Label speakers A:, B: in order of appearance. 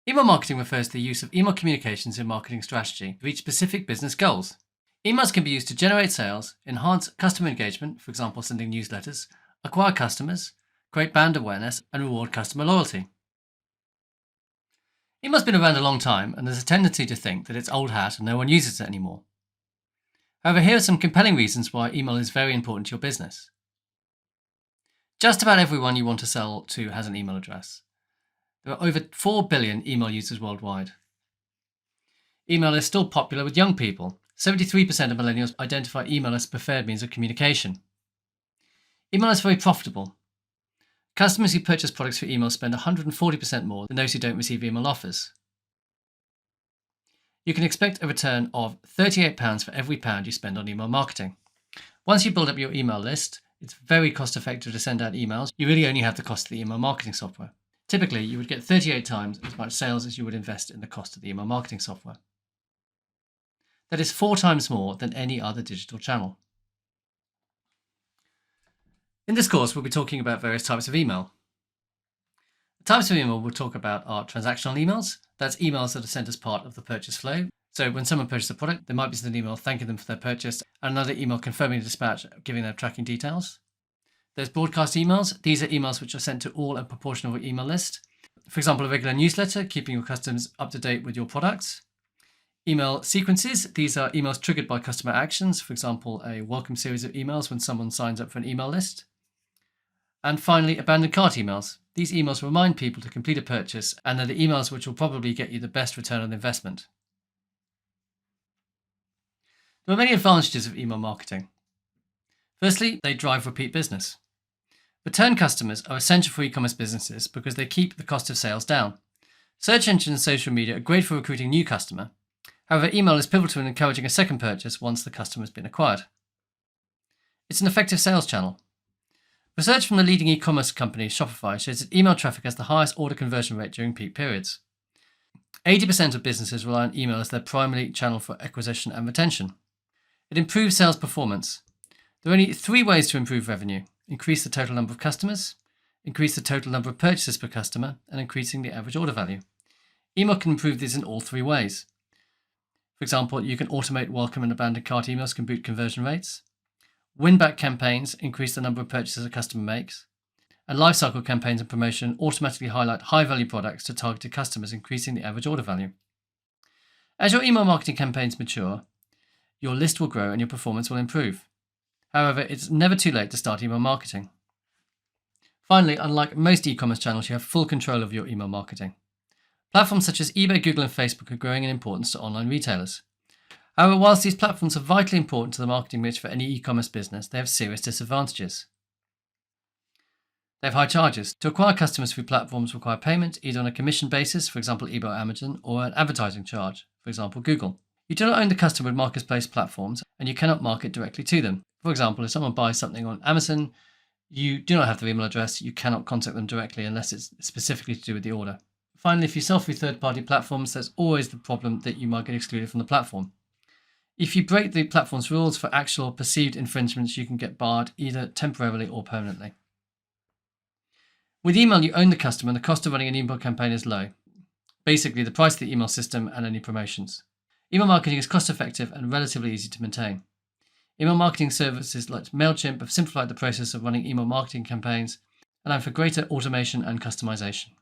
A: Email marketing refers to the use of email communications in marketing strategy to reach specific business goals. Emails can be used to generate sales, enhance customer engagement, for example, sending newsletters, acquire customers, create brand awareness, and reward customer loyalty. Email's been around a long time, and there's a tendency to think that it's old hat and no one uses it anymore. However, here are some compelling reasons why email is very important to your business. Just about everyone you want to sell to has an email address. There are over 4 billion email users worldwide. Email is still popular with young people. 73% of millennials identify email as preferred means of communication. Email is very profitable. Customers who purchase products through email spend 140% more than those who don't receive email offers. You can expect a return of £38 for every £1 you spend on email marketing. Once you build up your email list, it's very cost effective to send out emails. You really only have the cost of the email marketing software. Typically, you would get 38 times as much sales as you would invest in the cost of the email marketing software. That is 4 times more than any other digital channel. In this course, we'll be talking about various types of email. The types of email we'll talk about are transactional emails. That's emails that are sent as part of the purchase flow. So when someone purchases a product, they might be sent an email thanking them for their purchase and another email confirming the dispatch, giving their tracking details. There's broadcast emails. These are emails which are sent to all and proportion of your email list. For example, a regular newsletter, keeping your customers up to date with your products. Email sequences. These are emails triggered by customer actions. For example, a welcome series of emails when someone signs up for an email list. And finally, abandoned cart emails. These emails remind people to complete a purchase, and they're the emails which will probably get you the best return on investment. There are many advantages of email marketing. Firstly, they drive repeat business. Return customers are essential for e-commerce businesses because they keep the cost of sales down. Search engines and social media are great for recruiting new customer. However, email is pivotal in encouraging a second purchase once the customer has been acquired. It's an effective sales channel. Research from the leading e-commerce company Shopify shows that email traffic has the highest order conversion rate during peak periods. 80% of businesses rely on email as their primary channel for acquisition and retention. It improves sales performance. There are only 3 ways to improve revenue: increase the total number of customers, increase the total number of purchases per customer, and increasing the average order value. Email can improve these in all 3 ways. For example, you can automate welcome and abandoned cart emails can boost conversion rates. Win-back campaigns increase the number of purchases a customer makes. And lifecycle campaigns and promotion automatically highlight high-value products to targeted customers, increasing the average order value. As your email marketing campaigns mature, your list will grow and your performance will improve. However, it's never too late to start email marketing. Finally, unlike most e-commerce channels, you have full control of your email marketing. Platforms such as eBay, Google, and Facebook are growing in importance to online retailers. However, whilst these platforms are vitally important to the marketing mix for any e-commerce business, they have serious disadvantages. They have high charges. To acquire customers through platforms require payment, either on a commission basis, for example eBay or Amazon, or an advertising charge, for example Google. You do not own the customer with marketplace platforms, and you cannot market directly to them. For example, if someone buys something on Amazon, you do not have their email address, you cannot contact them directly unless it's specifically to do with the order. Finally, if you sell through third-party platforms, there's always the problem that you might get excluded from the platform. If you break the platform's rules for actual perceived infringements, you can get barred either temporarily or permanently. With email, you own the customer and the cost of running an email campaign is low. Basically, the price of the email system and any promotions. Email marketing is cost-effective and relatively easy to maintain. Email marketing services like MailChimp have simplified the process of running email marketing campaigns, allowing for greater automation and customization.